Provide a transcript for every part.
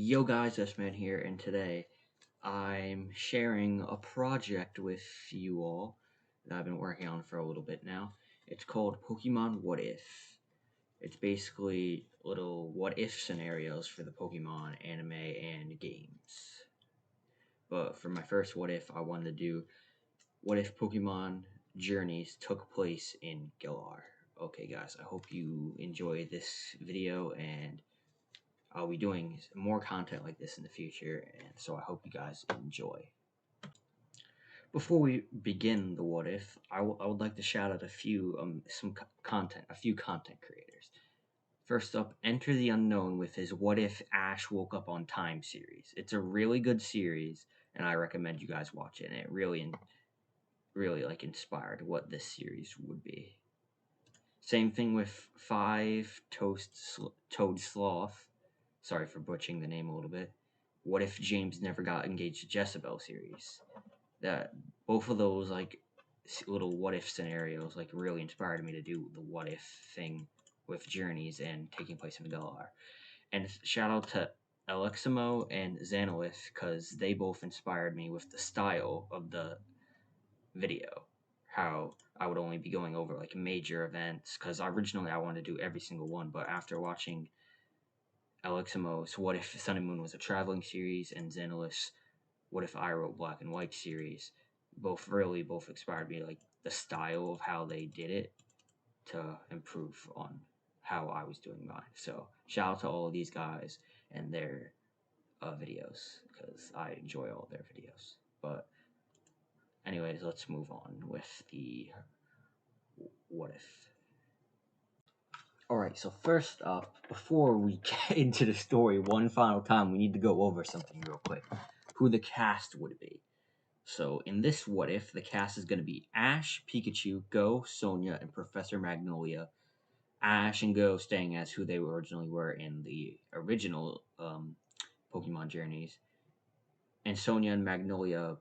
Yo guys, Dustman here, and today I'm sharing a project with you all that I've been working on for a little bit now. It's called Pokemon What If. It's basically little what if scenarios for the Pokemon anime and games. But for my first what if, I wanted to do what if Pokemon journeys took place in Galar. Okay guys, I hope you enjoy this video, and I'll be doing more content like this in the future, and so I hope you guys enjoy. Before we begin the what if, I would like to shout out a few content creators. First up, Enter the Unknown with his What If Ash Woke Up on Time series. It's a really good series, and I recommend you guys watch it. And it really inspired what this series would be. Same thing with Toad Sloth. Sorry for butchering the name a little bit. What If James Never Got Engaged to Jezebel series. That both of those little what if scenarios really inspired me to do the what if thing with journeys and taking place in Galar. And shout out to Aleximo and Xanolith, because they both inspired me with the style of the video. How I would only be going over major events, because originally I wanted to do every single one, but after watching Aleximo's What If Sun and Moon was a traveling series, and Xanolith's What If I Wrote Black and White series, both inspired me, the style of how they did it, to improve on how I was doing mine. So shout out to all of these guys and their videos, because I enjoy all their videos. But anyways, let's move on with the what if. Alright, so first up, before we get into the story one final time, we need to go over something real quick. Who the cast would be. So in this what if, the cast is going to be Ash, Pikachu, Goh, Sonia, and Professor Magnolia. Ash and Goh staying as who they originally were in the original Pokemon journeys, and Sonia and Magnolia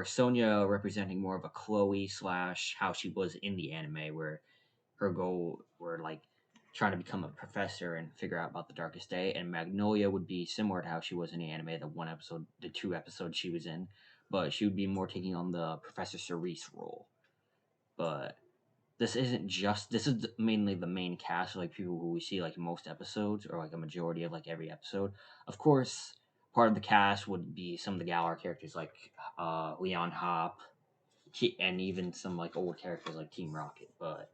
Sonia representing more of a Chloe / how she was in the anime, where her goal were trying to become a professor and figure out about the Darkest Day, and Magnolia would be similar to how she was in the anime, the 2 episodes she was in, but she would be more taking on the Professor Cerise role. But this is mainly the main cast, people who we see most episodes, or a majority of every episode. Of course, part of the cast would be some of the Galar characters Leon Hop, and even some old characters like Team Rocket. But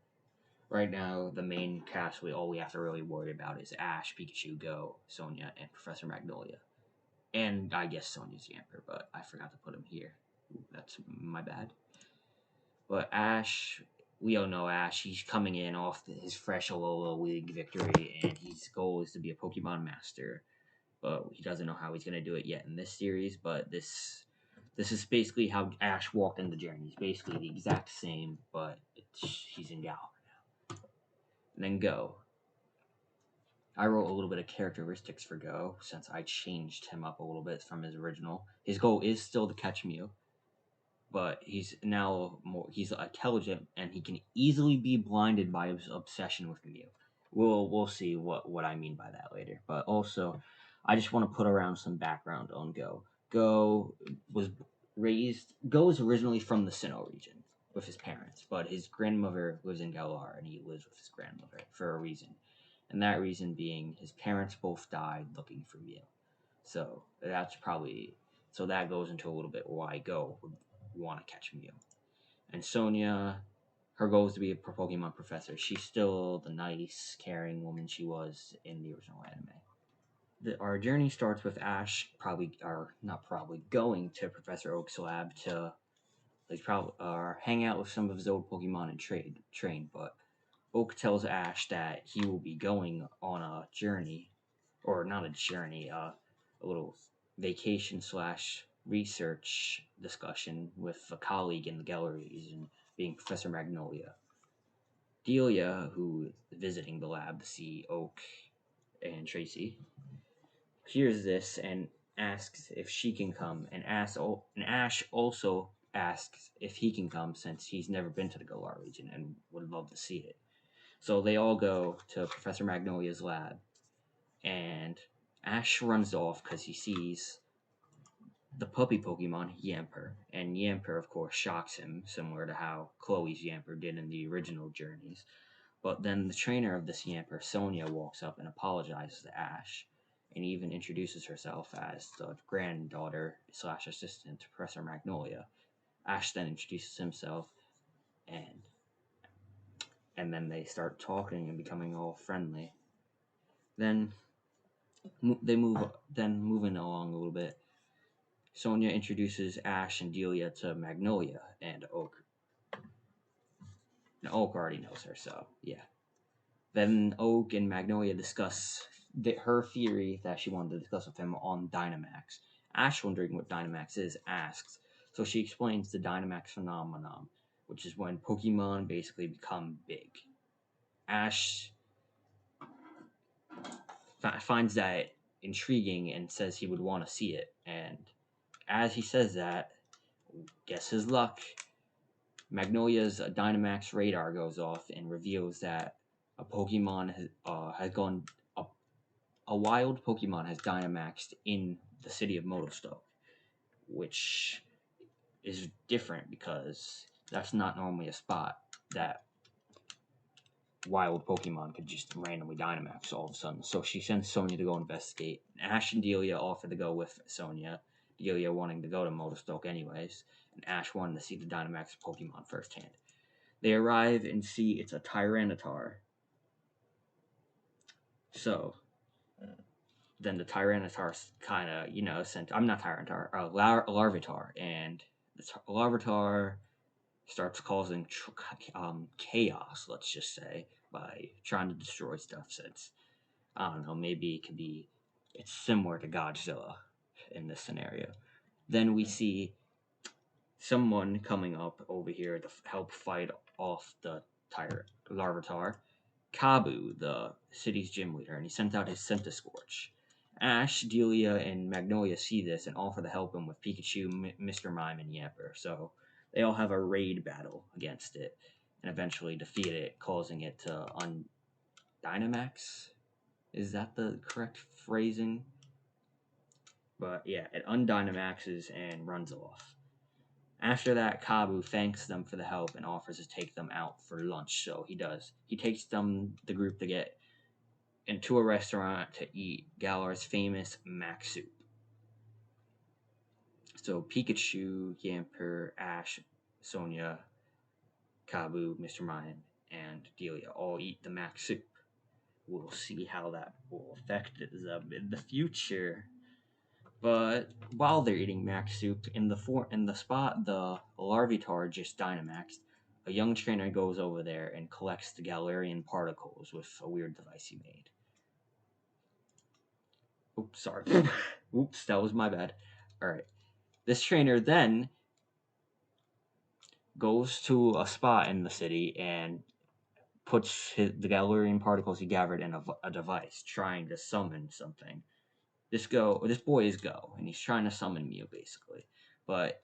right now, the main cast, all we have to really worry about is Ash, Pikachu, Goh, Sonia, and Professor Magnolia. And I guess Sonia's Yamper, but I forgot to put him here. That's my bad. But Ash, we all know Ash. He's coming in off his fresh Alola League victory, and his goal is to be a Pokemon Master. But he doesn't know how he's going to do it yet in this series, but this is basically how Ash walked in the journey. He's basically the exact same, but he's in Galar now. And then Goh. I wrote a little bit of characteristics for Goh, since I changed him up a little bit from his original. His goal is still to catch Mew, but he's intelligent, and he can easily be blinded by his obsession with Mew. We'll see what I mean by that later. But also, I just want to put around some background on Goh. Goh is originally from the Sinnoh region with his parents, but his grandmother lives in Galar, and he lives with his grandmother for a reason. And that reason being, his parents both died looking for Mew. So that goes into a little bit why Goh would want to catch Mew. And Sonia, her goal is to be a Pokemon professor. She's still the nice, caring woman she was in the original anime. Our journey starts with Ash going to Professor Oak's lab to hang out with some of his old Pokemon and train. But Oak tells Ash that he will be going on a journey, or not a journey, a little vacation / research discussion with a colleague in the Galar region, being Professor Magnolia. Delia, who is visiting the lab to see Oak and Tracy, hears this and asks if she can come, and Ash also asks if he can come, since he's never been to the Galar region and would love to see it. So they all go to Professor Magnolia's lab, and Ash runs off because he sees the puppy Pokemon Yamper, and Yamper, of course, shocks him, similar to how Chloe's Yamper did in the original Journeys. But then the trainer of this Yamper, Sonia, walks up and apologizes to Ash, and even introduces herself as the granddaughter slash assistant to Professor Magnolia. Ash then introduces himself, and then they start talking and becoming all friendly. Then moving along a little bit. Sonia introduces Ash and Delia to Magnolia and Oak. And Oak already knows her, so yeah. Then Oak and Magnolia discuss her theory that she wanted to discuss with him on Dynamax. Ash, wondering what Dynamax is, asks. So she explains the Dynamax phenomenon, which is when Pokemon basically become big. Ash finds that intriguing and says he would want to see it. And as he says that, guess his luck, Magnolia's Dynamax radar goes off and reveals that a Pokemon has gone. A wild Pokemon has Dynamaxed in the city of Motostoke, which is different because that's not normally a spot that wild Pokemon could just randomly Dynamax all of a sudden. So she sends Sonia to go investigate. Ash and Delia offer to go with Sonia, Delia wanting to go to Motostoke anyways, and Ash wanting to see the Dynamax Pokemon firsthand. They arrive and see it's a Tyranitar. So then the Tyranitar kind of, sent. I'm not Tyranitar, Larvitar, and the Larvitar starts causing chaos, let's just say, by trying to destroy stuff. Since I don't know, maybe it's similar to Godzilla in this scenario. Then we see someone coming up over here to help fight off the Larvitar. Kabu, the city's gym leader, and he sent out his Centiskorch. Ash, Delia, and Magnolia see this and offer to help him with Pikachu, Mr. Mime, and Yamper. So they all have a raid battle against it and eventually defeat it, causing it to Dynamax. Is that the correct phrasing? But yeah, it undynamaxes and runs off. After that, Kabu thanks them for the help and offers to take them out for lunch. So he does. He takes the group to get into a restaurant to eat Galar's famous Mac Soup. So Pikachu, Yamper, Ash, Sonia, Kabu, Mr. Mime, and Delia all eat the Mac Soup. We'll see how that will affect them in the future. But while they're eating Mac Soup, in the spot the Larvitar just Dynamaxed, a young trainer goes over there and collects the Galarian particles with a weird device he made. Oops, sorry. Oops, that was my bad. Alright. This trainer then goes to a spot in the city and puts the Galarian particles he gathered in a device, trying to summon something. This boy is Go, and he's trying to summon Mew, basically. But,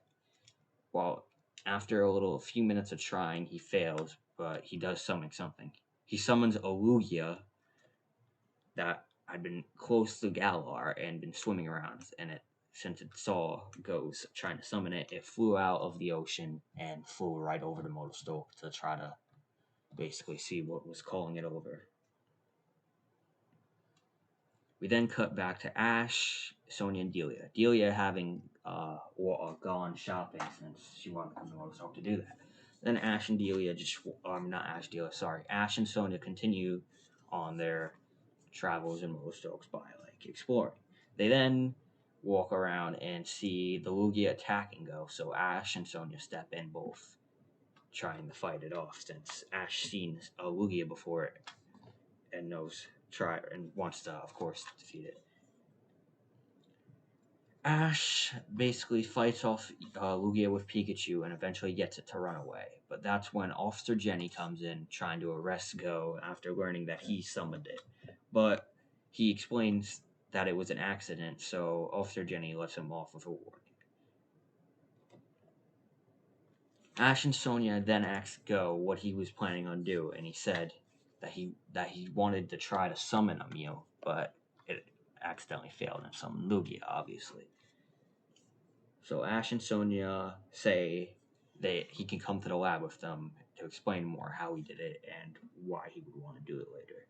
after a few minutes of trying, he fails, but he does summon something. He summons a Lugia that had been close to Galar and been swimming around, and since it saw Go's trying to summon it, it flew out of the ocean and flew right over to Motostoke to try to basically see what was calling it over. We then cut back to Ash, Sonia, and Delia. Delia having gone shopping since she wanted to come to Motostoke to do that. Then Ash and Delia Ash and Sonia continue on their travels in Motostoke by exploring. They then walk around and see the Lugia attacking Go, so Ash and Sonia step in, both trying to fight it off since Ash seen a Lugia before and wants to, of course, defeat it. Ash basically fights off Lugia with Pikachu and eventually gets it to run away. But that's when Officer Jenny comes in trying to arrest Go after learning that he summoned it. But he explains that it was an accident, so Officer Jenny lets him off with a warning. Ash and Sonia then asked Go what he was planning on doing, and he said that he wanted to try to summon a Mew, but accidentally failed and summoned Lugia, obviously. So Ash and Sonia say that he can come to the lab with them to explain more how he did it and why he would want to do it later.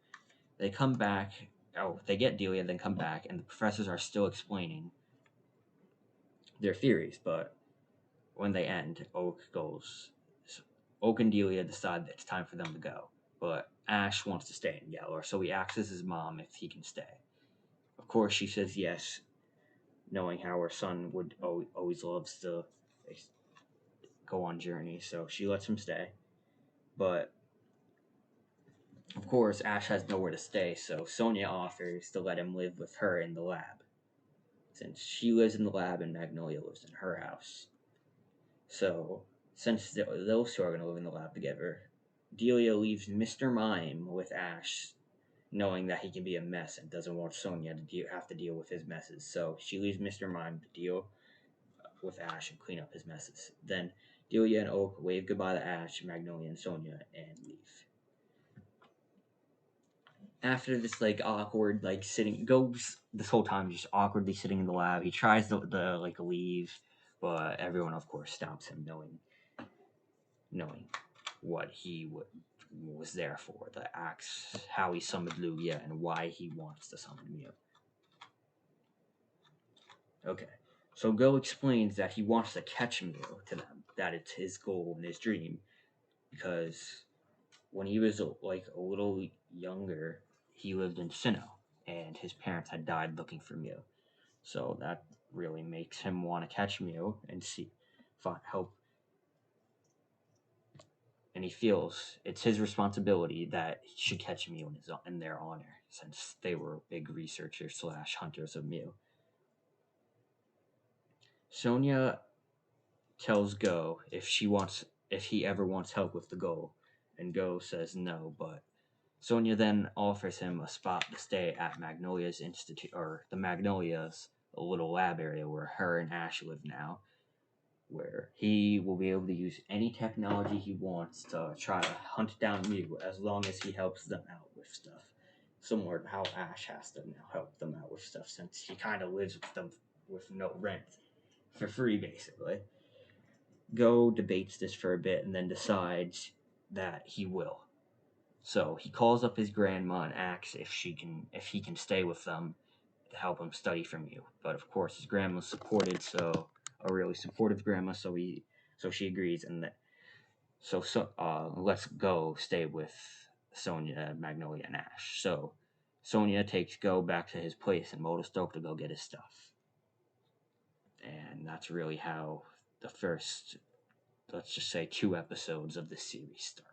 They come back. Oh, they get Delia, then come back, and the professors are still explaining their theories. But when they end, Oak and Delia decide that it's time for them to go. But Ash wants to stay in Galar, so he asks his mom if he can stay. Of course, she says yes, knowing how her son would always loves to go on journeys, so she lets him stay. But of course, Ash has nowhere to stay, so Sonia offers to let him live with her in the lab, since she lives in the lab and Magnolia lives in her house. So, since those two are going to live in the lab together, Delia leaves Mr. Mime with Ash, knowing that he can be a mess and doesn't want Sonia to have to deal with his messes. So she leaves Mr. Mime to deal with Ash and clean up his messes. Then Delia and Oak wave goodbye to Ash, Magnolia, and Sonia and leave. After this awkward sitting goes this whole time just awkwardly sitting in the lab, he tries to leave, but everyone of course stops him, knowing what he was there for, the acts, how he summoned Lugia, and why he wants to summon Mew. Okay, so Goh explains that he wants to catch Mew to them, that it's his goal and his dream, because when he was a little younger, he lived in Sinnoh, and his parents had died looking for Mew. So that really makes him want to catch Mew and help. And he feels it's his responsibility that he should catch Mew in their honor, since they were big researchers / hunters of Mew. Sonia tells Goh if he ever wants help with the goal, and Goh says no, but Sonia then offers him a spot to stay at Magnolia's Institute, or the Magnolia's little lab area where her and Ash live now, where he will be able to use any technology he wants to try to hunt down Mew, as long as he helps them out with stuff. Similar to how Ash has to now help them out with stuff, since he kind of lives with them with no rent, for free, basically. Goh debates this for a bit and then decides that he will. So he calls up his grandma and asks if he can stay with them to help him study for Mew. But of course, his grandma's supported, so a really supportive grandma. So she agrees, and let's Goh stay with Sonia, Magnolia, and Ash. So Sonia takes Goh back to his place in Motostoke to go get his stuff, and that's really how the first, let's just say, 2 episodes of the series start.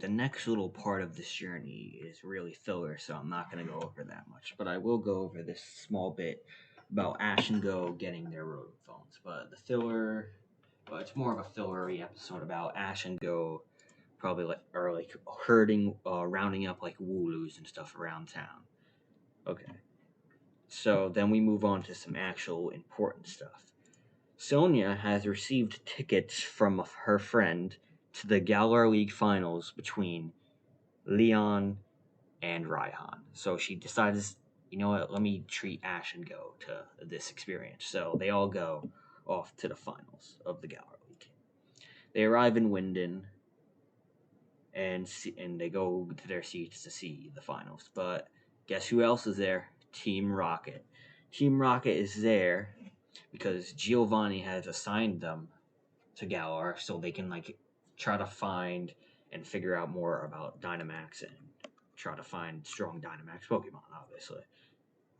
The next little part of this journey is really filler, so I'm not going to go over that much. But I will go over this small bit about Ash and Goh getting their rodent phones. But the filler, it's more of a fillery episode about Ash and Goh probably herding, rounding up Wooloos and stuff around town. Okay. So then we move on to some actual important stuff. Sonia has received tickets from her friend to the Galar League finals between Leon and Raihan. So she decides, you know what, let me treat Ash and Goh to this experience. So they all go off to the finals of the Galar League. They arrive in Winden, and they go to their seats to see the finals. But guess who else is there? Team Rocket. Team Rocket is there because Giovanni has assigned them to Galar so they can try to find and figure out more about Dynamax and try to find strong Dynamax Pokemon, obviously.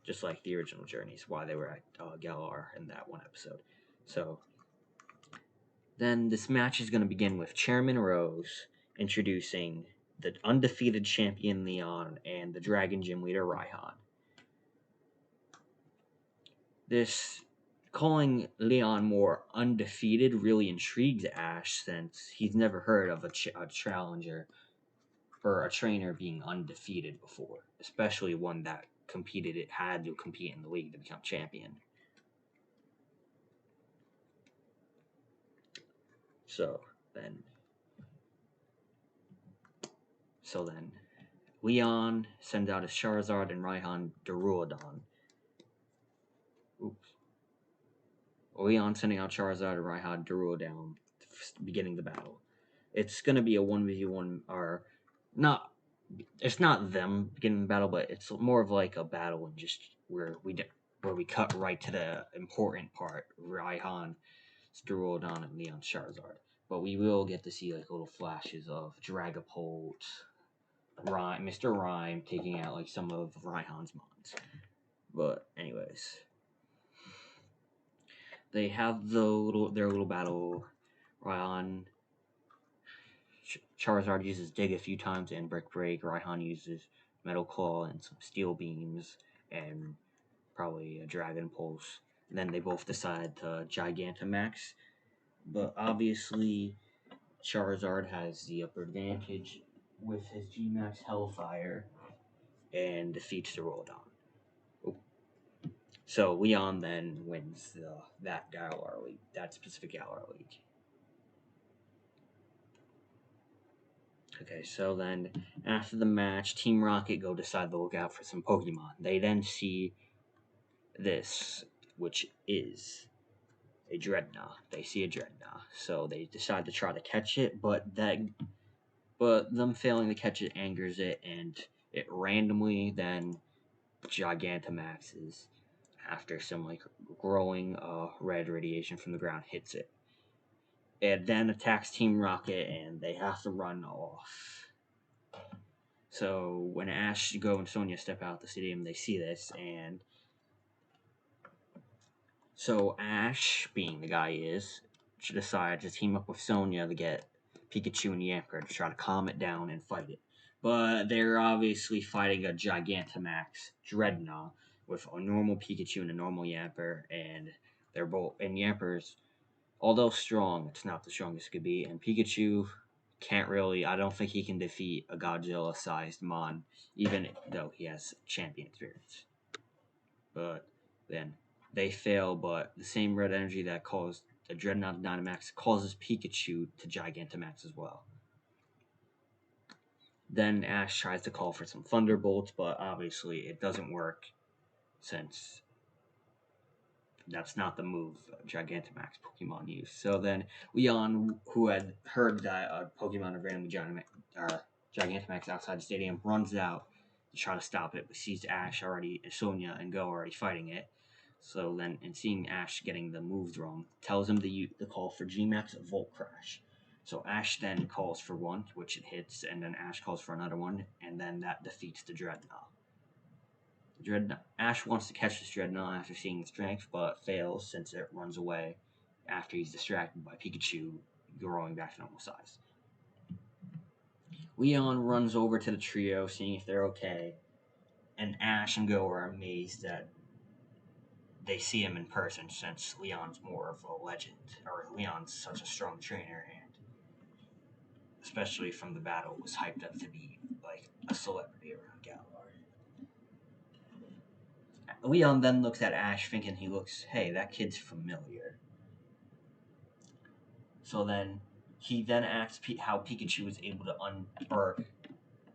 Just like the original journeys, why they were at Galar in that one episode. So then this match is going to begin with Chairman Rose introducing the undefeated champion Leon and the Dragon Gym leader Raihan. This calling Leon more undefeated really intrigues Ash, since he's never heard of a challenger or a trainer being undefeated before, especially one that had to compete in the league to become champion. So then Leon sends out his Charizard and Raihan Duraludon, Leon sending out Charizard and Raihan Darua down, beginning the battle. It's gonna be a 1v1, or not. It's not them beginning the battle, but it's more of like a battle, and just where we cut right to the important part. Raihan, Darua and Leon Charizard. But we will get to see like little flashes of Dragapult, Mr. Rhyme taking out like some of Raihan's mons. But anyways, they have their little battle. Raihan, Charizard uses Dig a few times and Brick Break. Raihan uses Metal Claw and some Steel Beams and probably a Dragon Pulse. And then they both decide to Gigantamax. But obviously, Charizard has the upper advantage with his G-Max Hellfire and defeats the Rolodon. So Leon then wins that Galar League, that specific Galar League. Okay, so then after the match, Team Rocket go decide to look out for some Pokemon. They then see this, which is a Dreadnaw. They see a Dreadnaw, so they decide to try to catch it, but them failing to catch it angers it, and it randomly then Gigantamaxes after some like growing red radiation from the ground hits it. It then attacks Team Rocket, and they have to run off. So when Ash, Goh, and Sonia step out the stadium, they see this, and so Ash, being the guy he is, should decide to team up with Sonia to get Pikachu and Yamper to try to calm it down and fight it. But they're obviously fighting a Gigantamax Dreadnaw with a normal Pikachu and a normal Yamper, and they're both, and Yamper's, although strong, it's not the strongest it could be, and Pikachu can't really, I don't think he can defeat a Godzilla-sized Mon, even though he has champion experience. But then they fail, but the same red energy that caused the Dreadnought to Dynamax causes Pikachu to Gigantamax as well. Then Ash tries to call for some Thunderbolts, but obviously it doesn't work since that's not the move Gigantamax Pokemon use. So then Leon, who had heard that a Pokemon had randomly Gigantamax outside the stadium, runs out to try to stop it, but sees Ash already, Sonia and Goh already fighting it. So then, and seeing Ash getting the moves wrong, tells him to call for G-Max Volt Crash. So Ash then calls for one, which it hits, and then Ash calls for another one, and then that defeats the Dreadnaw. Ash wants to catch this Dreadnaw after seeing its strength, but fails since it runs away after he's distracted by Pikachu growing back to normal size. Leon runs over to the trio, seeing if they're okay, and Ash and Goh are amazed that they see him in person, since Leon's more of a legend, or Leon's such a strong trainer, and especially from the battle, was hyped up to be like a celebrity around Galar. Leon then looks at Ash, thinking hey, that kid's familiar. So then he then asks how Pikachu was able to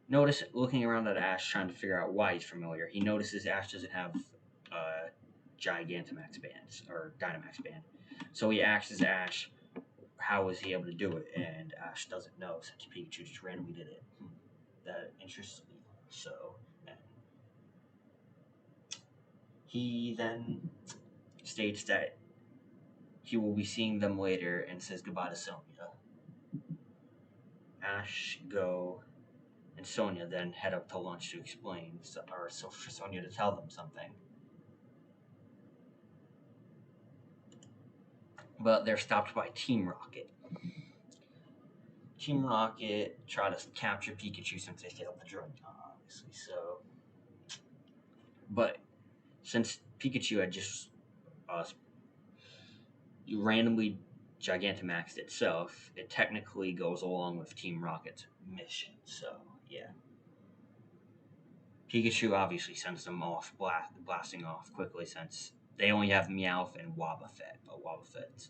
notice, looking around at Ash, trying to figure out why he's familiar. He notices Ash doesn't have Gigantamax bands or Dynamax band. So he asks Ash, how was he able to do it? And Ash doesn't know, since Pikachu just randomly did it. That interests me. So he then states that he will be seeing them later and says goodbye to Sonia. Ash, Goh, and Sonia then head up to lunch to explain, or so for Sonia to tell them something. But they're stopped by Team Rocket. Team Rocket try to capture Pikachu since they failed the Dreadnaw, obviously. So, but since Pikachu had just randomly Gigantamaxed itself, it technically goes along with Team Rocket's mission. So, yeah. Pikachu obviously sends them off, blasting off quickly, since they only have Meowth and Wobbuffet, but Wobbuffet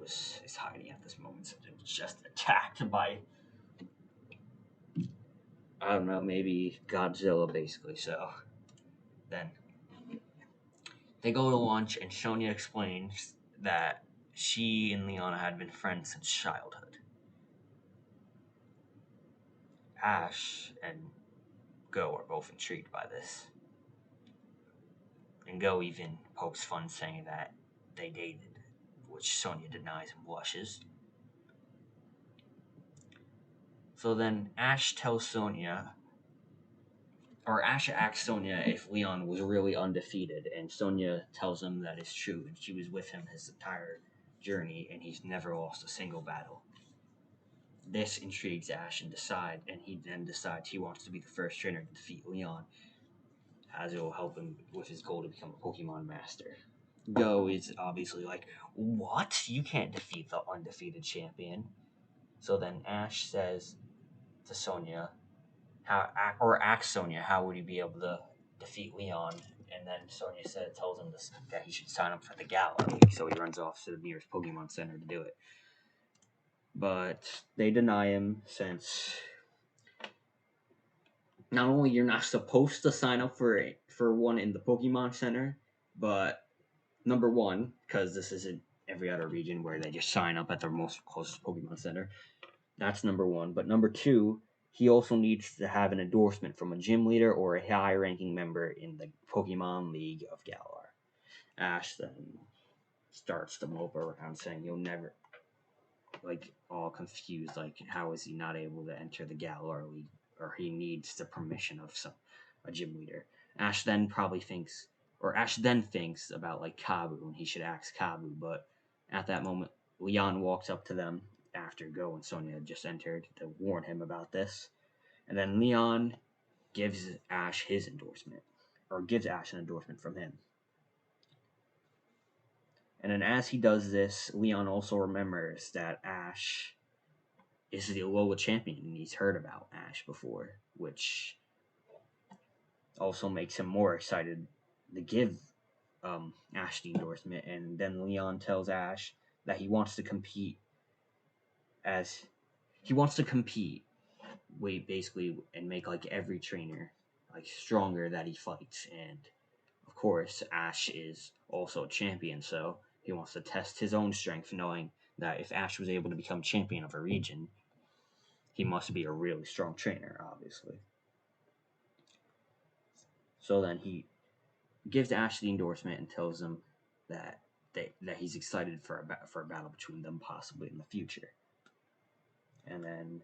is hiding at this moment, since it was just attacked by, I don't know, maybe Godzilla, basically. So then they go to lunch, and Sonia explains that she and Leon had been friends since childhood. Ash and Goh are both intrigued by this. And Goh even pokes fun saying that they dated, which Sonia denies and blushes. So then Ash tells Sonia, or Ash asks Sonia if Leon was really undefeated, and Sonia tells him that it's true, and she was with him his entire journey, and he's never lost a single battle. This intrigues Ash and he then decides he wants to be the first trainer to defeat Leon, as it will help him with his goal to become a Pokemon master. Go is obviously like, what? You can't defeat the undefeated champion. So then Ash says to Sonia, asks Sonia, how would he be able to defeat Leon? And then Sonia tells him that he should sign up for the Galar League, so he runs off to the nearest Pokemon Center to do it. But they deny him, since not only you're not supposed to sign up for one in the Pokemon Center, but number one, because this isn't every other region where they just sign up at their most closest Pokemon Center. That's number one. But number two, he also needs to have an endorsement from a gym leader or a high-ranking member in the Pokemon League of Galar. Ash then starts to mope around saying you'll never, like, all confused, like, how is he not able to enter the Galar League, or he needs the permission of a gym leader. Ash then thinks about, like, Kabu, and he should ask Kabu, but at that moment, Leon walks up to them after Go and Sonia had just entered to warn him about this. And then Leon gives Ash his endorsement, or gives Ash an endorsement from him. And then as he does this, Leon also remembers that Ash is the Alola champion, and he's heard about Ash before, which also makes him more excited to give Ash the endorsement. And then Leon tells Ash that he wants to compete basically, and make, like, every trainer, like, stronger that he fights. And of course Ash is also a champion, so he wants to test his own strength, knowing that if Ash was able to become champion of a region, he must be a really strong trainer, obviously. So then he gives Ash the endorsement and tells him that he's excited for a battle between them, possibly in the future. And then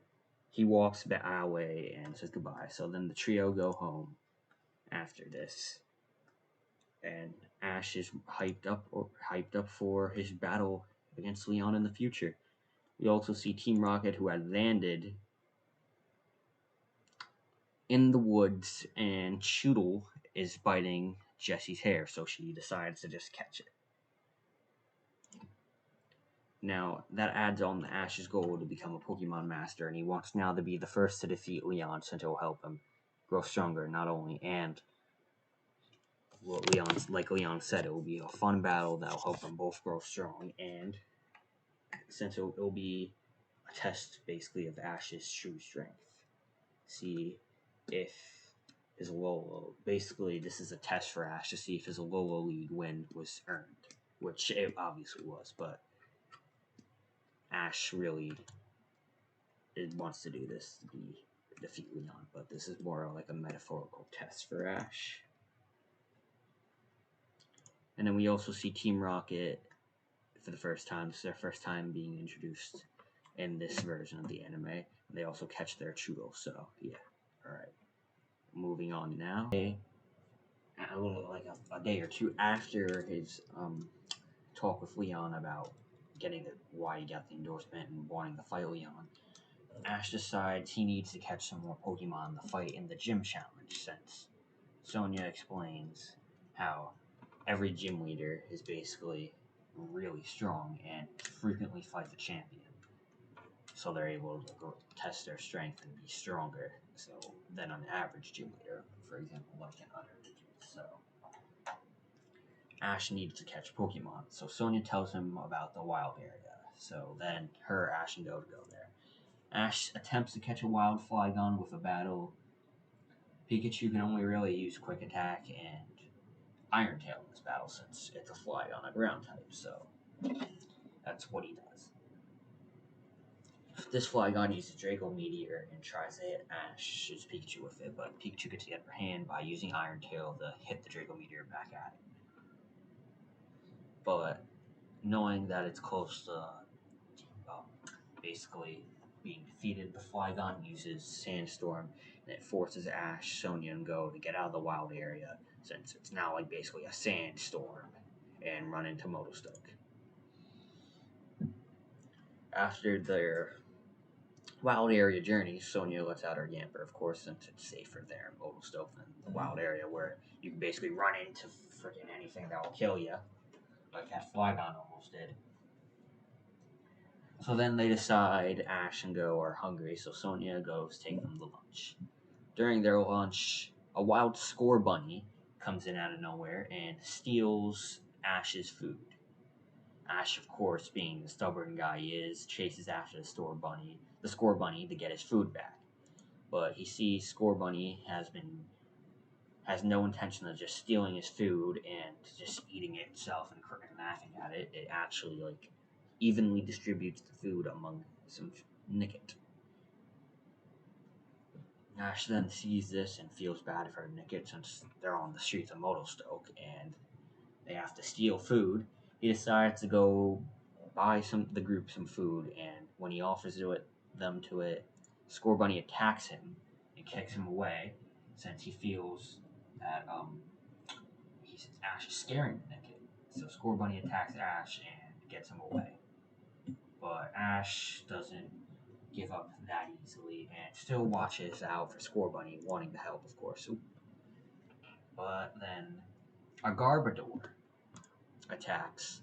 he walks away and says goodbye. So then the trio go home after this, and Ash is hyped up for his battle against Leon in the future. We also see Team Rocket, who had landed in the woods, and Choodle is biting Jessie's hair, so she decides to just catch it. Now, that adds on to Ash's goal to become a Pokemon Master, and he wants now to be the first to defeat Leon, since it will help him grow stronger, not only, and like Leon said, it will be a fun battle that will help them both grow strong, and since it will be a test, basically, of Ash's true strength. See if his Alola, basically, this is a test for Ash to see if his Alola League win was earned, which it obviously was, but Ash really wants to do this to defeat Leon, but this is more like a metaphorical test for Ash. And then we also see Team Rocket for the first time. This is their first time being introduced in this version of the anime. They also catch their Choodle, so yeah. Alright. Moving on now. A day or two after his talk with Leon about why he got the endorsement and wanting to fight Leon, Ash decides he needs to catch some more Pokemon to fight in the gym challenge, since Sonia explains how every gym leader is basically really strong and frequently fights a champion, so they're able to test their strength and be stronger than an average gym leader, for example, like in other regions. So Ash needs to catch Pokemon, so Sonia tells him about the wild area. So then Ash and Go there. Ash attempts to catch a wild Flygon with a battle. Pikachu can only really use Quick Attack and Iron Tail in this battle, since it's a Flygon, a ground type, so That's what he does. This Flygon uses Draco Meteor and tries to hit Ash's Pikachu with it, but Pikachu gets the upper hand by using Iron Tail to hit the Draco Meteor back at it. But knowing that it's close to basically being defeated, the Flygon uses Sandstorm, and it forces Ash, Sonia, and Goh to get out of the wild area, since it's now like basically a sandstorm, and run into Motostoke. After their wild area journey, Sonia lets out her Yamper, of course, since it's safer there in Motostoke than the wild area where you can basically run into freaking anything that will kill you, like that Flygon almost did. So then they decide Ash and Goh are hungry, so Sonia goes take them to lunch. During their lunch, a wild Scorbunny comes in out of nowhere and steals Ash's food. Ash, of course, being the stubborn guy he is, chases after the Scorbunny to get his food back. But he sees Scorbunny has no intention of just stealing his food and just eating it itself and laughing at it. It actually evenly distributes the food among some Nickit. Ash then sees this and feels bad for Nickit since they're on the streets of Motostoke and they have to steal food. He decides to go buy the group some food, and when he offers them to it, Scorbunny attacks him and kicks him away since he feels that Ash is scaring Nickit. So Scorbunny attacks Ash and gets him away. But Ash doesn't give up that easily and still watches out for Scorbunny, wanting to help, of course. But then a Garbodor attacks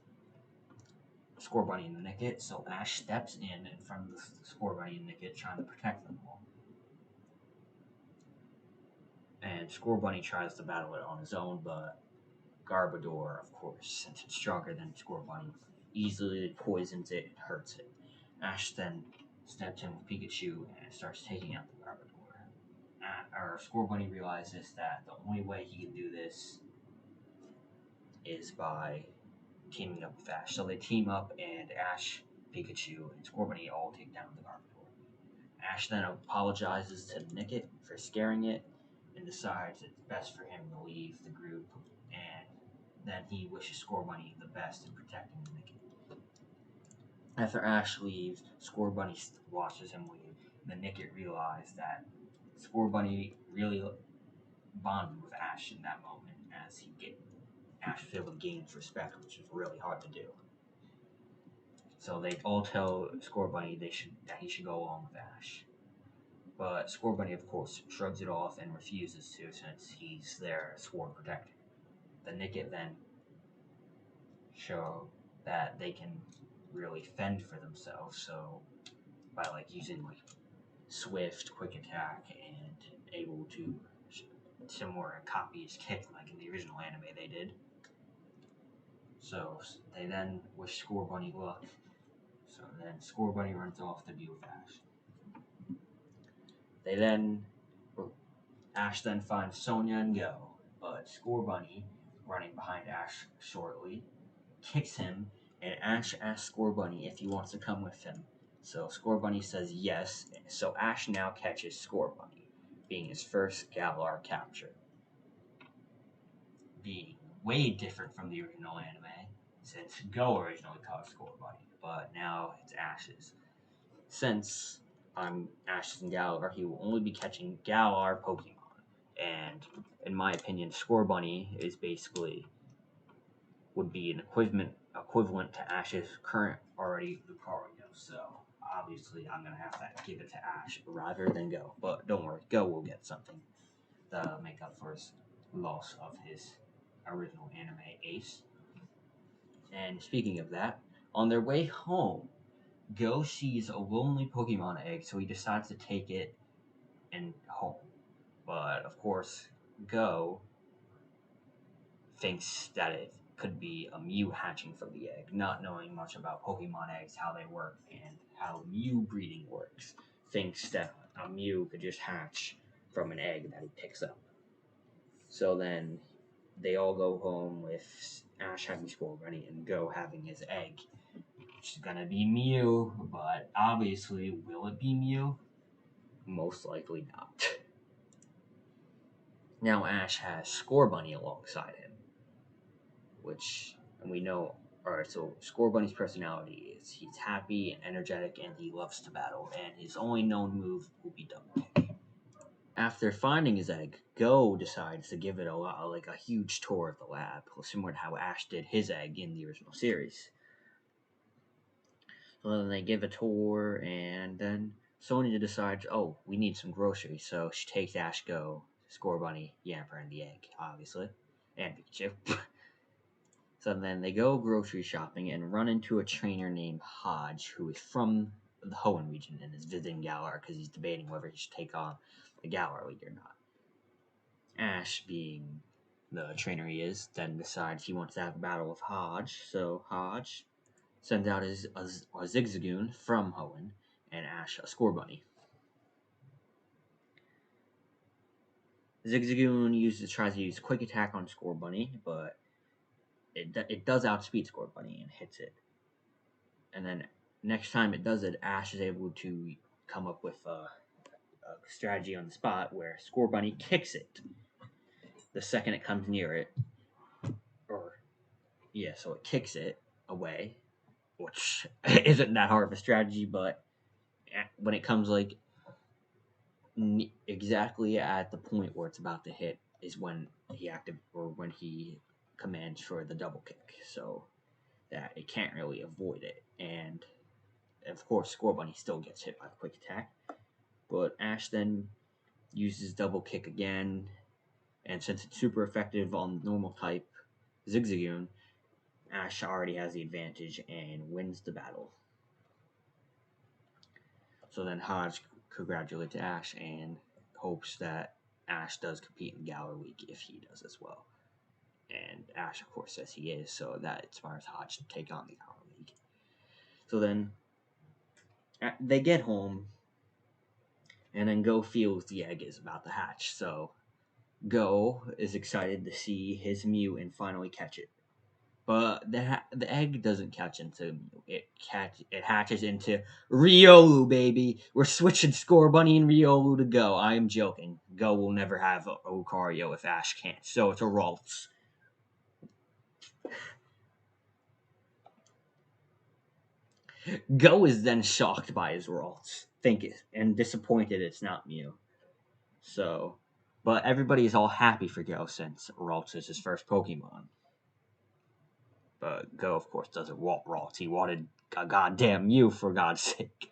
Scorbunny and Nickit, so Ash steps in front of the Scorbunny and Nickit, trying to protect them all. And Scorbunny tries to battle it on his own, but Garbodor, of course, since it's stronger than Scorbunny, easily poisons it and hurts it. Ash then steps in with Pikachu and starts taking out the Garbodor. Scorbunny realizes that the only way he can do this is by teaming up with Ash. So they team up, and Ash, Pikachu, and Scorbunny all take down the Garbodor. Ash then apologizes to Nickit for scaring it and decides it's best for him to leave the group, and then he wishes Scorbunny the best in protecting Nickit. After Ash leaves, Scorbunny watches him leave, and then Nickit realizes that Scorbunny really bonded with Ash in that moment, as Ash was able to gain his respect, which is really hard to do. So they all tell Scorbunny that he should go along with Ash. But Scorbunny, of course, shrugs it off and refuses to, since he's their sworn protector. The Nickit then show that they can really fend for themselves, so by using swift, quick attack, and able to similar copy his kick like in the original anime they did. So they then wish Scorbunny luck. So then Scorbunny runs off to be with Ash. Ash then finds Sonia and Goh, but Scorbunny, running behind Ash shortly, kicks him, and Ash asks Scorbunny if he wants to come with him. So Scorbunny says yes, so Ash now catches Scorbunny, being his first Galar capture. Being way different from the original anime, since Goh originally caught Scorbunny, but now it's Ash's. Since Ash's and Galar, he will only be catching Galar Pokemon, and in my opinion, Scorbunny is would be an equivalent to Ash's current already Lucario, so obviously I'm going to have to give it to Ash rather than Goh, but don't worry, Goh will get something to make up for his loss of his original anime ace. And speaking of that, on their way home, Goh sees a lonely Pokemon egg, so he decides to take it and home. But of course, Goh thinks that it could be a Mew hatching from the egg, not knowing much about Pokemon eggs, how they work, and how Mew breeding works. Thinks that a Mew could just hatch from an egg that he picks up. So then they all go home with Ash having Scorbunny and Go having his egg, which is gonna be Mew, but obviously, will it be Mew? Most likely not. Now Ash has Scorbunny alongside him, which and we know. Alright, so Scorbunny's personality is he's happy and energetic and he loves to battle, and his only known move will be double kick. After finding his egg, Go decides to give it a huge tour of the lab, similar to how Ash did his egg in the original series. So then they give a tour, and then Sonia decides, oh, we need some groceries, so she takes Ash, Go, Scorbunny, Yamper, and the egg, obviously, and Pikachu. So then they go grocery shopping and run into a trainer named Hodge, who is from the Hoenn region and is visiting Galar because he's debating whether he should take on the Galar League or not. Ash, being the trainer he is, then decides he wants to have a battle with Hodge, so Hodge sends out a Zigzagoon from Hoenn and Ash a Scorbunny. Zigzagoon tries to use Quick Attack on Scorbunny, but it does outspeed Scorbunny and hits it. And then next time it does it, Ash is able to come up with a strategy on the spot where Scorbunny kicks it the second it comes near it. So it kicks it away, which isn't that hard of a strategy, but when it comes exactly at the point where it's about to hit is when when he commands for the double kick, so that it can't really avoid it. And of course, Scorbunny still gets hit by the quick attack, but Ash then uses double kick again, and since it's super effective on normal type Zigzagoon, Ash already has the advantage and wins the battle. So then Hodge congratulates Ash and hopes that Ash does compete in Galar League if he does as well. And Ash, of course, says he is, so that inspires Hodge to take on the Galar League. So then they get home, and then Go feels the egg is about to hatch. So Go is excited to see his Mew and finally catch it. But the egg doesn't catch into Mew. It hatches into Riolu, baby. We're switching Scorbunny and Riolu to Go. I am joking. Go will never have Lucario if Ash can't. So it's a Ralts. Go is then shocked by his Ralts, and disappointed it's not Mew. So, but everybody is all happy for Go since Ralts is his first Pokemon. But Go, of course, doesn't want Ralts. He wanted a goddamn Mew, for God's sake.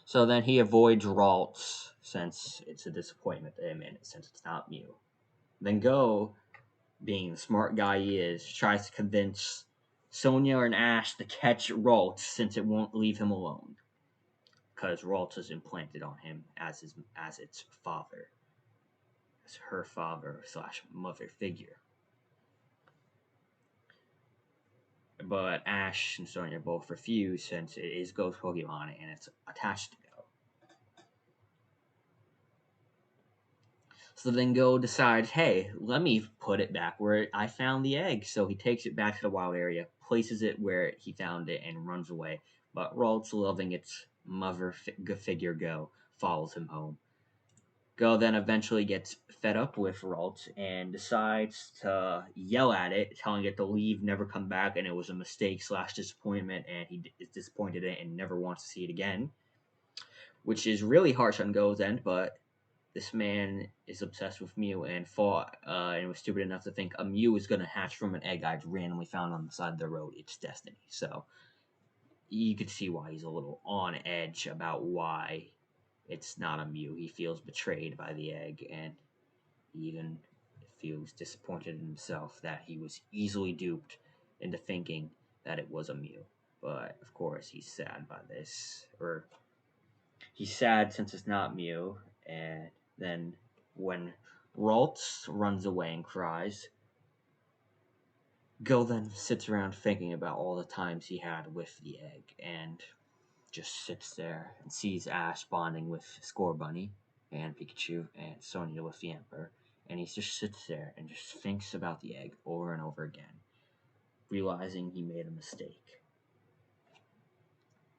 So then he avoids Ralts since it's a disappointment to him and since it's not Mew. Then Go, being the smart guy he is, tries to convince Sonia and Ash to catch Ralts since it won't leave him alone. Because Ralts is implanted on him as its father. As her father / mother figure. But Ash and Sonia both refuse since it is Go's Pokemon and it's attached to Go. So then Go decides, hey, let me put it back where I found the egg. So he takes it back to the wild area, places it where he found it, and runs away. But Ralts, loving its mother figure Go, follows him home. Go then eventually gets fed up with Ralts and decides to yell at it, telling it to leave, never come back, and it was a mistake / disappointment, and he is disappointed in it and never wants to see it again. Which is really harsh on Go's end, but this man is obsessed with Mew and was stupid enough to think a Mew is going to hatch from an egg I randomly found on the side of the road. It's destiny. So you could see why he's a little on edge about why it's not a Mew. He feels betrayed by the egg, and he even feels disappointed in himself that he was easily duped into thinking that it was a Mew. But of course, he's sad by this, or he's sad since it's not Mew. And then when Ralts runs away and cries, Go then sits around thinking about all the times he had with the egg and just sits there and sees Ash bonding with Scorbunny and Pikachu and Sonia with the Emperor and he just sits there and just thinks about the egg over and over again, realizing he made a mistake.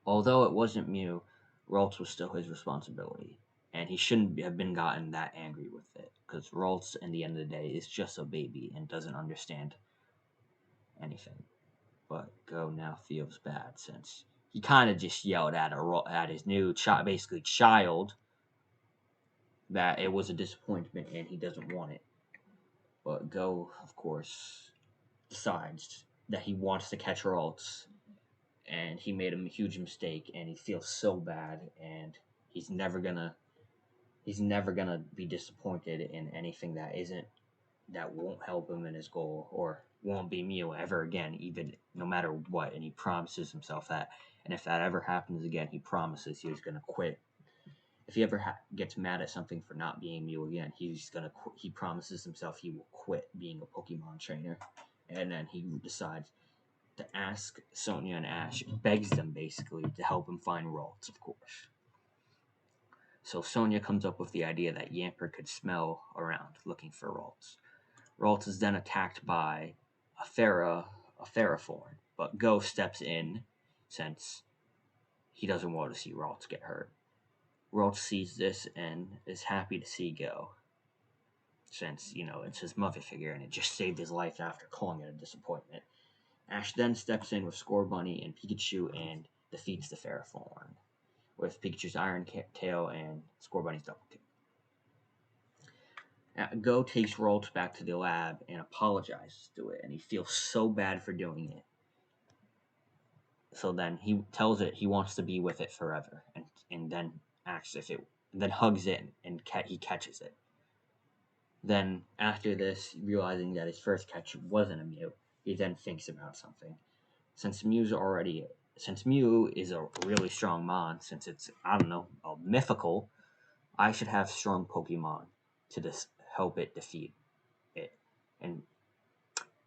Although it wasn't Mew, Ralts was still his responsibility, and he shouldn't have been gotten that angry with it, because Ralts, in the end of the day, is just a baby and doesn't understand anything. But Goh now feels bad since he kind of just yelled at his new basically child, that it was a disappointment and he doesn't want it. But Goh, of course, decides that he wants to catch Ralts, and he made a huge mistake, and he feels so bad, and he's never gonna be disappointed in anything that won't help him in his goal, or won't be Mew ever again, even no matter what. And he promises himself that, and if that ever happens again, he promises he's gonna quit. If he ever gets mad at something for not being Mew again, he promises himself he will quit being a Pokemon trainer. And then he decides to ask Sonia and Ash, begs them basically to help him find Ralts, of course. So Sonia comes up with the idea that Yamper could smell around looking for Ralts. Ralts is then attacked by a Theraform, but Goh steps in since he doesn't want to see Ralts get hurt. Ralts sees this and is happy to see Goh, since, it's his mother figure and it just saved his life after calling it a disappointment. Ash then steps in with Scorbunny and Pikachu and defeats the Theraform with Pikachu's Iron Tail and Scorbunny's Double Kick. Goh takes Ralts back to the lab and apologizes to it, and he feels so bad for doing it. So then he tells it he wants to be with it forever, and then asks if it, then hugs it, and he catches it. Then after this, realizing that his first catch wasn't a Mew, he then thinks about something. Since Mew is a really strong mon, since it's, a mythical, I should have strong Pokemon to help it defeat it. And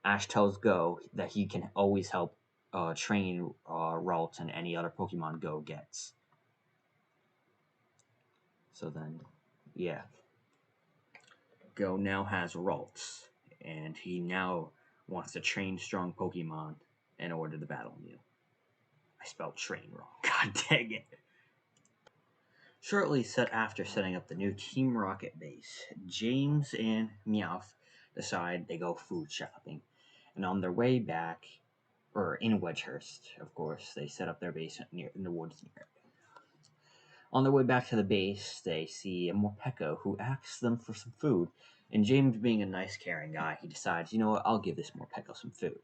Ash tells Goh that he can always help train Ralts and any other Pokemon Goh gets. So then, yeah. Goh now has Ralts, and he now wants to train strong Pokemon in order to battle Mew. I spelled train wrong. God dang it. Shortly after setting up the new Team Rocket base, James and Meowth decide they go food shopping. And on their way back, or in Wedgehurst, of course, they set up their base in the woods near it. On their way back to the base, they see a Morpeko who asks them for some food. And James, being a nice, caring guy, he decides, you know what, I'll give this Morpeko some food.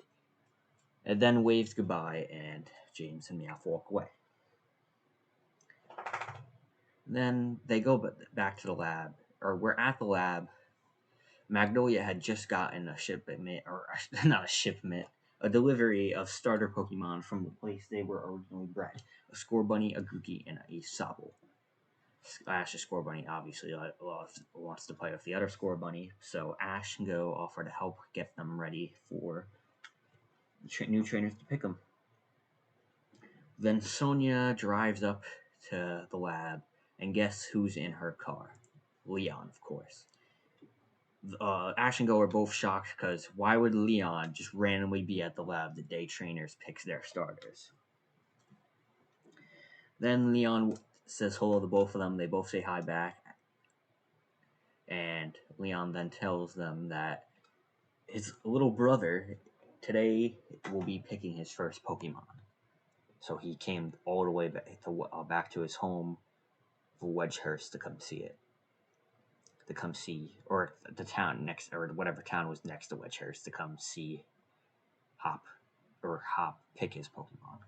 And then waves goodbye, and James and Meowth walk away. Then they go back to the lab, or we're at the lab. Magnolia had just gotten a shipment, or not a shipment, a delivery of starter Pokemon from the place they were originally bred. A Scorbunny, a Grookey, and a Sobble. Ash's Scorbunny obviously wants to play with the other Scorbunny, so Ash and Goh offer to help get them ready for new trainers to pick them. Then Sonia drives up to the lab, and guess who's in her car? Leon, of course. Ash and Goh are both shocked, because why would Leon just randomly be at the lab the day trainers pick their starters? Then Leon says hello to both of them. They both say hi back. And Leon then tells them that his little brother today will be picking his first Pokemon. So he came all the way back to his home for Wedgehurst to come see it. To come see, or the town next, or whatever town was next to Wedgehurst, to come see Hop pick his Pokemon.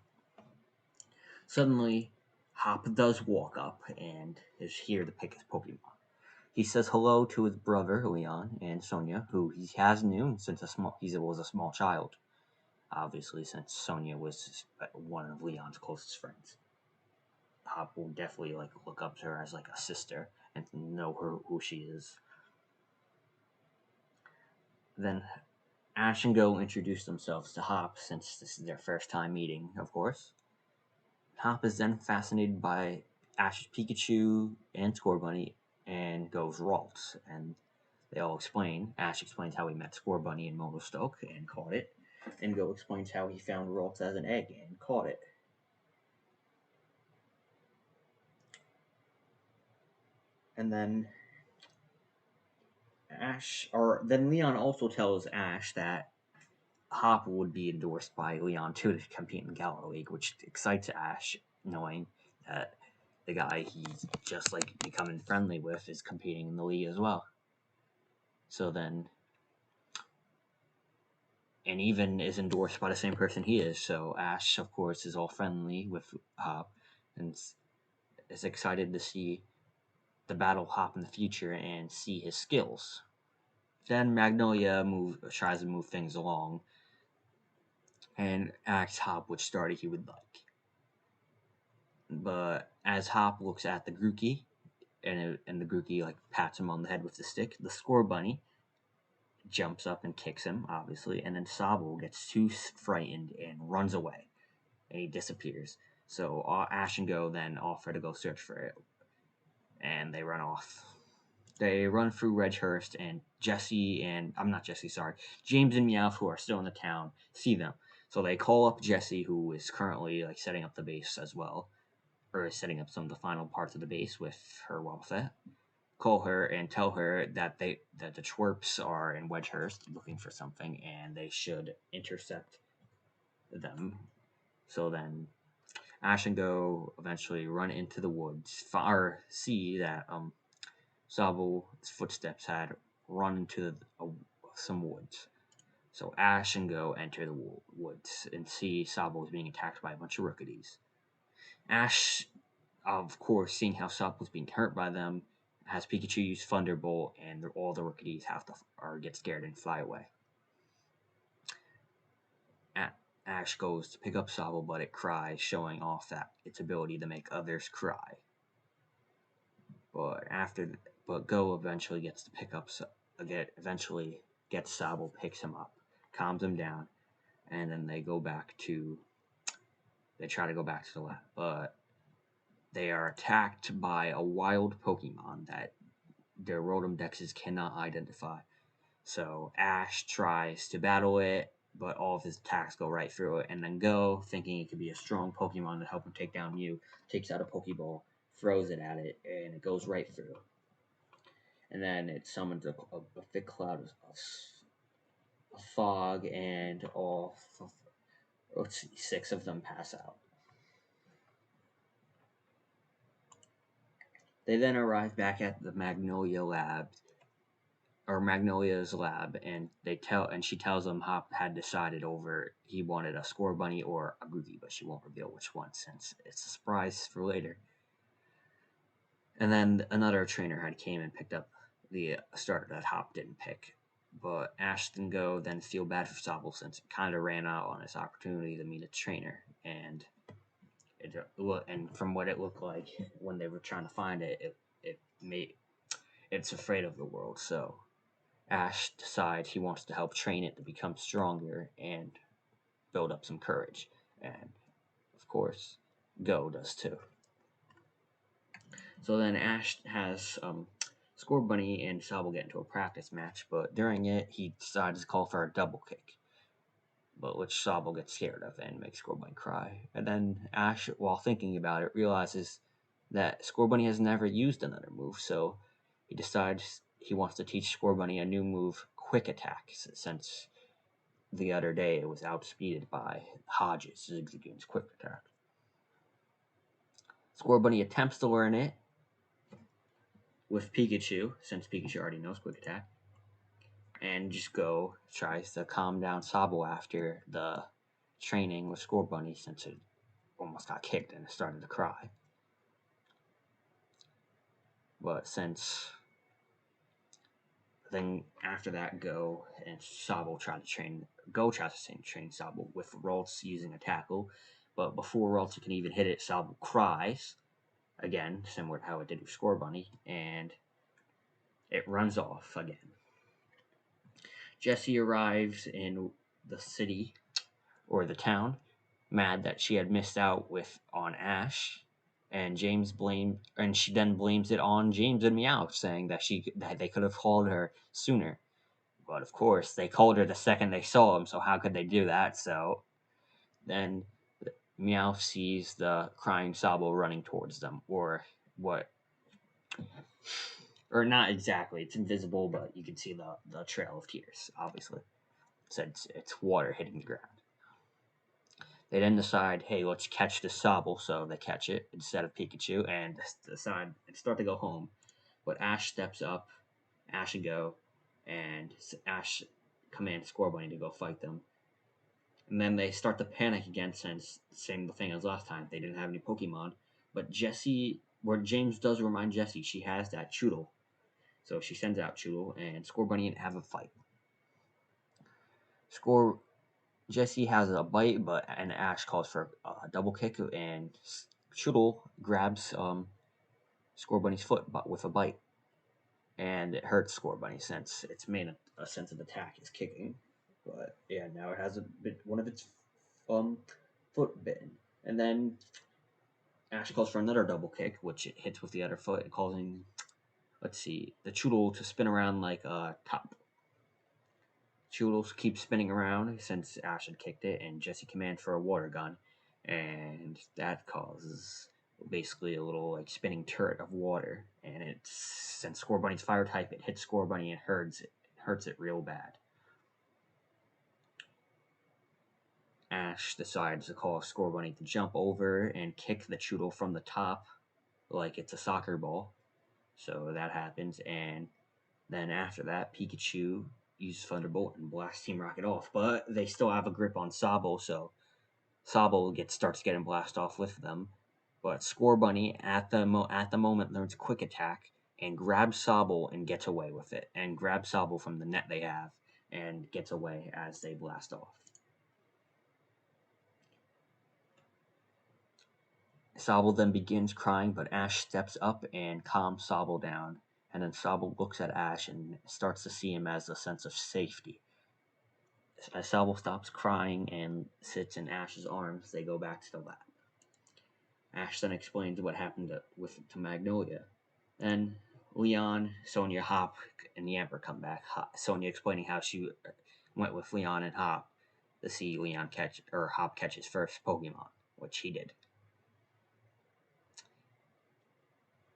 Suddenly, Hop does walk up and is here to pick his Pokemon. He says hello to his brother Leon and Sonia, who he has known since he was a small child. Obviously, since Sonia was one of Leon's closest friends. Hop will definitely look up to her as a sister and know who she is. Then Ash and Goh introduce themselves to Hop, since this is their first time meeting, of course. Hop is then fascinated by Ash's Pikachu and Scorbunny and Goh's Ralts, and They all explain. Ash explains how he met Scorbunny in Motostoke and caught it. And Goh explains how he found Ralts as an egg and caught it. And then Leon also tells Ash that Hop would be endorsed by Leon too to compete in the Galar League, which excites Ash, knowing that the guy he's just like becoming friendly with is competing in the league as well. So then, and even is endorsed by the same person he is. So Ash, of course, is all friendly with Hop and is excited to see the battle Hop in the future and see his skills. Then Magnolia tries to move things along and asks Hop which starter he would like. But as Hop looks at the Grookey, and the Grookey like pats him on the head with the stick, the Scorbunny jumps up and kicks him, obviously, and then Sobble gets too frightened and runs away, and he disappears. So Ash and Goh then offer to go search for it, and they run off. They run through Redhurst, and James and Meowth, who are still in the town, see them. So they call up Jessie, who is currently like setting up the base as well, or is setting up some of the final parts of the base with her Wobbuffet. Call her and tell her that the Twerps are in Wedgehurst looking for something, and they should intercept them. So then Ash and Goh eventually run into the woods, see that Sobble's footsteps had run into some woods. So Ash and Goh enter the woods and see Sobble is being attacked by a bunch of Rookedees. Ash, of course, seeing how Sobble was being hurt by them, has Pikachu use Thunderbolt, and all the Rookedees get scared and fly away. Ash goes to pick up Sobble, but it cries, showing off that its ability to make others cry. But Goh eventually gets to pick up. Eventually gets Sobble, picks him up, calms him down, and then they try to go back to the lab, but they are attacked by a wild Pokemon that their Rotom Dexes cannot identify. So Ash tries to battle it, but all of his attacks go right through it. And then Goh, thinking it could be a strong Pokemon to help him take down Mew, takes out a Pokeball, throws it at it, and it goes right through. And then it summons a thick cloud of fog, and all 6 of them pass out. They then arrive back at the Magnolia's lab, and she tells them Hop had decided over he wanted a Scorbunny or a Grookey, but she won't reveal which one since it's a surprise for later. And then another trainer had came and picked up the starter that Hop didn't pick. But Ash and Goh then feel bad for Sobble since it kind of ran out on its opportunity to meet a trainer, and from what it looked like when they were trying to find it, it's afraid of the world. So Ash decides he wants to help train it to become stronger and build up some courage, and of course, Goh does too. So then Ash has Scorbunny and Sobble get into a practice match, but during it, he decides to call for a double kick, but which Sobble gets scared of and makes Scorbunny cry. And then Ash, while thinking about it, realizes that Scorbunny has never used another move, so he decides he wants to teach Scorbunny a new move, Quick Attack, since the other day it was outspeeded by Hodges' Zigzagoon's Quick Attack. Scorbunny attempts to learn it with Pikachu, since Pikachu already knows Quick Attack, and just Goh tries to calm down Sobble after the training with Scorbunny since it almost got kicked and it started to cry. But then after that, Goh and Sobble tries to train Sobble with Ralts using a tackle, but before Ralts can even hit it, Sobble cries, again, similar to how it did with Scorbunny, and it runs off again. Jessie arrives in the city, or the town, mad that she had missed out on Ash, and she then blames it on James and Meowth, saying that they could have called her sooner. But of course, they called her the second they saw him, so how could they do that? So then Meowth sees the crying Sobble running towards them, or what? Or not exactly. It's invisible, but you can see the trail of tears, obviously. Since it's water hitting the ground. They then decide, hey, let's catch the Sobble, so they catch it instead of Pikachu, and decide and start to go home. But Ash steps up, Ash and Go, and Ash commands Scorbunny to go fight them. And then they start to panic again, since same thing as last time. They didn't have any Pokemon. But James does remind Jessie she has that Choodle. So she sends out Choodle and Scorbunny and have a fight. Jessie has a bite, and Ash calls for a double kick, and Choodle grabs Scorbunny's foot with a bite. And it hurts Scorbunny since its main a sense of attack is kicking. But yeah, now it has one of its foot bitten. And then Ash calls for another double kick, which it hits with the other foot, causing, let's see, the Choodle to spin around like a top. Choodle keeps spinning around since Ash had kicked it, and Jessie commands for a water gun, and that causes basically a little like spinning turret of water. And since Scorbunny's fire type, it hits Scorbunny and hurts it real bad. Ash decides to call Scorbunny to jump over and kick the Choodle from the top like it's a soccer ball. So that happens, and then after that, Pikachu uses Thunderbolt and blasts Team Rocket off. But they still have a grip on Sobble, so Sobble starts getting blasted off with them. But Scorbunny at the moment learns Quick Attack and grabs Sobble and gets away with it, and grabs Sobble from the net they have and gets away as they blast off. Sobble then begins crying, but Ash steps up and calms Sobble down. And then Sobble looks at Ash and starts to see him as a sense of safety. As Sobble stops crying and sits in Ash's arms, they go back to the lab. Ash then explains what happened to Magnolia. Then Leon, Sonia, Hop, and the Emperor come back. Sonia explaining how she went with Leon and Hop to see Hop catch his first Pokemon, which he did.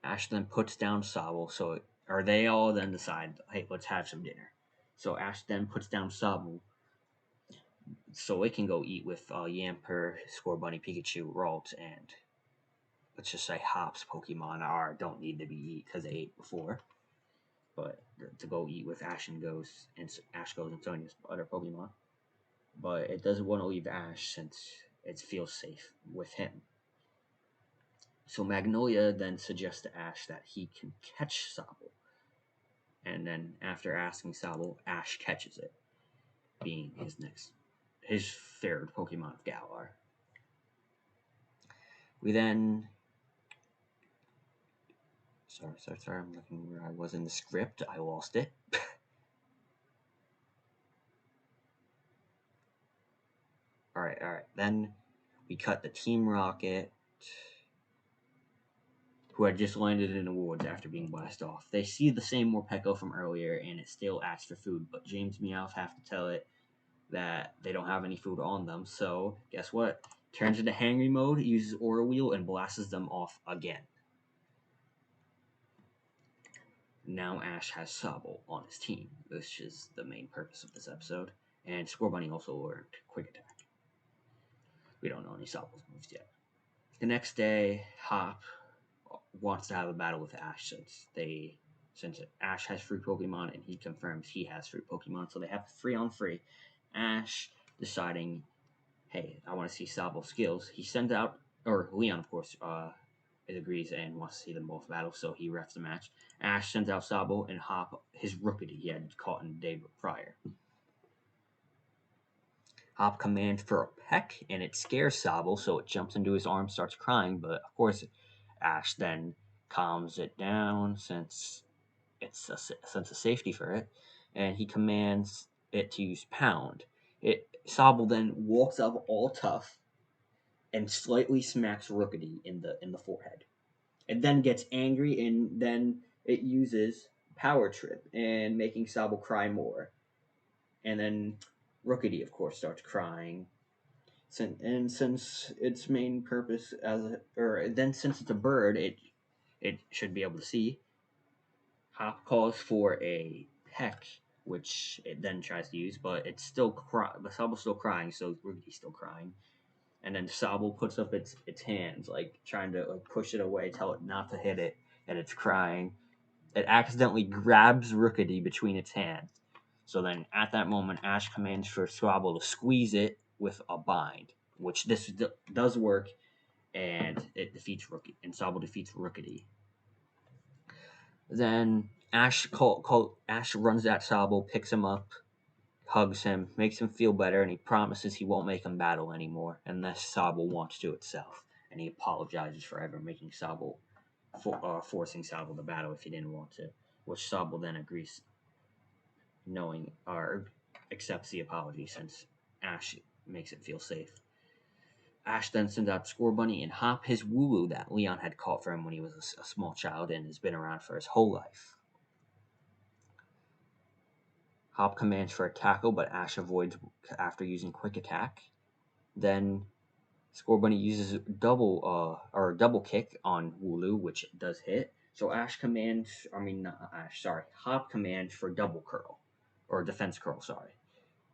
Ash then puts down Sobble, they all then decide, hey, let's have some dinner. So Ash then puts down Sobble so it can go eat with Yamper, Scorbunny, Pikachu, Ralt, and let's just say Hop's Pokemon don't need to be eat because they ate before. But to go eat with Ash goes and Sonia's other Pokemon. But it doesn't want to leave Ash since it feels safe with him. So Magnolia then suggests to Ash that he can catch Sobble. And then after asking Sobble, Ash catches it, being his third Pokemon of Galar. We then... Sorry, I'm looking where I was in the script. I lost it. Alright. Then we cut the Team Rocket, who had just landed in the woods after being blasted off. They see the same Morpeko from earlier, and it still asks for food, but James and Meowth have to tell it that they don't have any food on them, so guess what? Turns into hangry mode, uses Aura Wheel, and blasts them off again. Now Ash has Sobble on his team, which is the main purpose of this episode, and Scorbunny also learned Quick Attack. We don't know any Sobble's moves yet. The next day, Hop wants to have a battle with Ash since Ash has free Pokemon and he confirms he has free Pokemon, so they have 3-on-3. Ash deciding, hey, I want to see Sobble's skills. He sends out, or Leon, of course, agrees and wants to see them both battle, so he refs the match. Ash sends out Sobble and Hop, his Rookity he had caught in the day prior. Hop commands for a peck, and it scares Sobble, so it jumps into his arm, starts crying, but of course Ash then calms it down since it's a sense of safety for it, and he commands it to use Pound. Sobble then walks up all tough and slightly smacks Rookity in the forehead. It then gets angry, and then it uses Power Trip and making Sobble cry more. And then Rookity, of course, starts crying. Since its main purpose since it's a bird, it should be able to see. Hop calls for a peck, which it then tries to use, but it's still but Sobble's still crying, so Rookity's still crying. And then Sobble puts up its hands, like trying to like push it away, tell it not to hit it, and it's crying. It accidentally grabs Rookity between its hands. So then, at that moment, Ash commands for Sobble to squeeze it with a bind, which this does work, and it defeats Rookity, and Sobble defeats Rookity. Then Ash runs at Sobble, picks him up, hugs him, makes him feel better, and he promises he won't make him battle anymore unless Sobble wants to itself. And he apologizes for ever making Sobble, forcing Sobble to battle if he didn't want to, which Sobble then agrees, knowing or accepts the apology since Ash makes it feel safe. Ash then sends out Scorbunny and Hop, his Wooloo that Leon had caught for him when he was a small child and has been around for his whole life. Hop commands for a tackle, but Ash avoids after using Quick Attack. Then Scorbunny uses a double kick on Wooloo, which does hit. So Hop commands for double curl, or defense curl,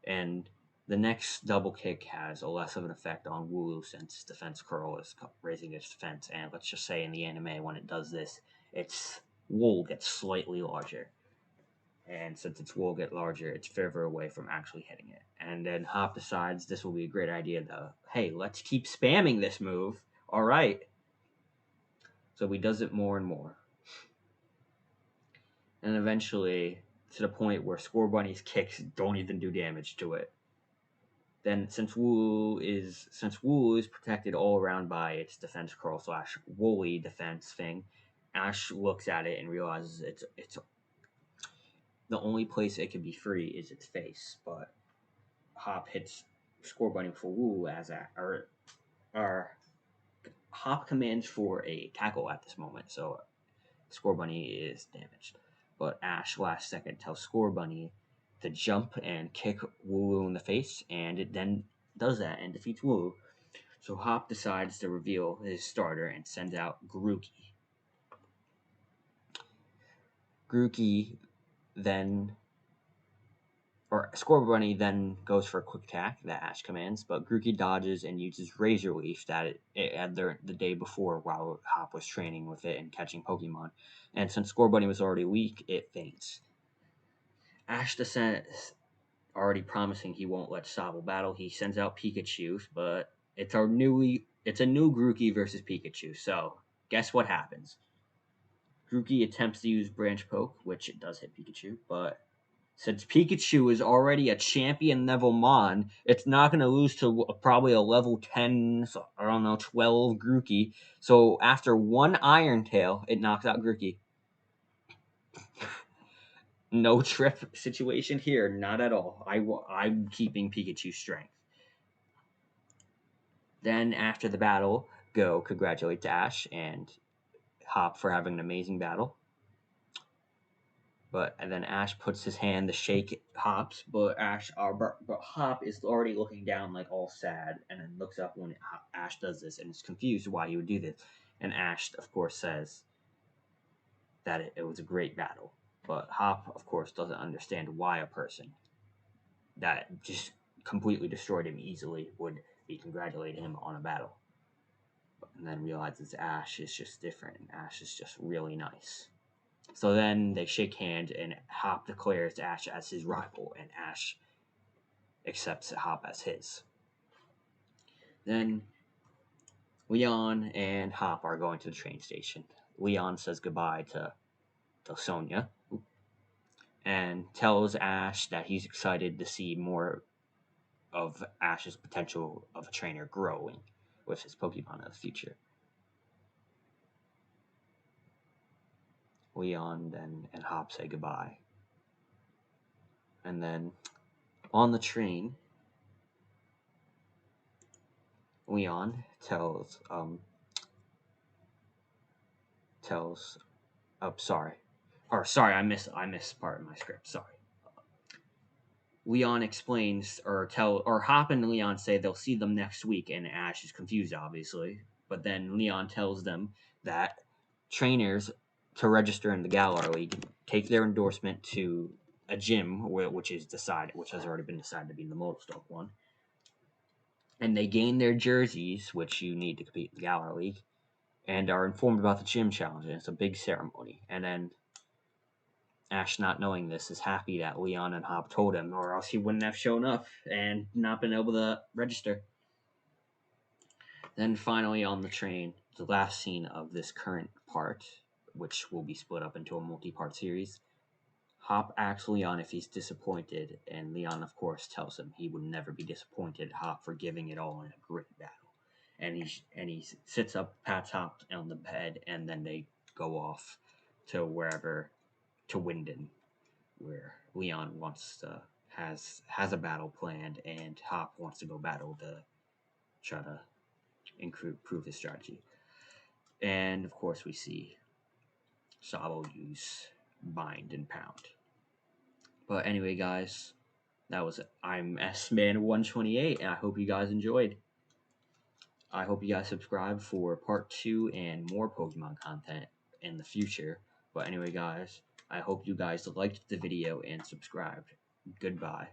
and the next double kick has a less of an effect on Wooloo since defense curl is raising its defense. And let's just say in the anime, when it does this, its wool gets slightly larger. And since its wool gets larger, it's further away from actually hitting it. And then Hop decides this will be a great idea to, hey, let's keep spamming this move. All right. So he does it more and more. And eventually, to the point where Scorbunny's kicks don't even do damage to it. Then, since Wooloo is protected all around by its defense curl / woolly defense thing, Ash looks at it and realizes it's the only place it can be free is its face. But Hop hits Scorbunny for Wooloo Hop commands for a tackle at this moment, so Scorbunny is damaged. But Ash last second tells Scorbunny to jump and kick Wooloo in the face, and it then does that and defeats Wooloo. So Hop decides to reveal his starter and sends out Grookey. Scorbunny then goes for a quick attack that Ash commands, but Grookey dodges and uses Razor Leaf that it had the day before while Hop was training with it and catching Pokemon. And since Scorbunny was already weak, it faints. Ash already promising he won't let Sobble battle. He sends out Pikachu, but it's a new Grookey versus Pikachu. So guess what happens? Grookey attempts to use Branch Poke, which it does hit Pikachu, but since Pikachu is already a champion level Mon, it's not going to lose to probably a level 10, 12 Grookey. So after one Iron Tail, it knocks out Grookey. No trip situation here, not at all. I'm keeping Pikachu's strength. Then after the battle, Goh congratulates Ash and Hop for having an amazing battle. And then Ash puts his hand to shake Hop's, but Hop is already looking down like all sad, and then looks up when Ash does this and is confused why he would do this. And Ash, of course, says that it was a great battle. But Hop, of course, doesn't understand why a person that just completely destroyed him easily would be congratulating him on a battle. And then realizes Ash is just different, and Ash is just really nice. So then they shake hands, and Hop declares Ash as his rival, and Ash accepts Hop as his. Then Leon and Hop are going to the train station. Leon says goodbye to Sonia and tells Ash that he's excited to see more of Ash's potential of a trainer growing with his Pokemon in the future. Leon and Hop say goodbye. And then on the train, Leon tells sorry. Sorry, I missed part of my script. Sorry. Leon explains Hop and Leon say they'll see them next week, and Ash is confused, obviously. But then Leon tells them that trainers to register in the Galar League take their endorsement to a gym, which has already been decided to be the Motostoke one, and they gain their jerseys, which you need to compete in the Galar League, and are informed about the gym challenge. And it's a big ceremony, and then Ash, not knowing this, is happy that Leon and Hop told him, or else he wouldn't have shown up and not been able to register. Then finally on the train, the last scene of this current part, which will be split up into a multi-part series, Hop asks Leon if he's disappointed, and Leon, of course, tells him he would never be disappointed Hop for giving it all in a great battle. And he sits up, pats Hop on the bed, and then they go off to Winden, where Leon has a battle planned, and Hop wants to go battle to try to improve his strategy. And of course, we see Sobble use Bind and Pound. But anyway, guys, that was it. I'm S-Man128, and I hope you guys enjoyed. I hope you guys subscribe for part 2 and more Pokemon content in the future. But anyway, guys, I hope you guys liked the video and subscribed. Goodbye.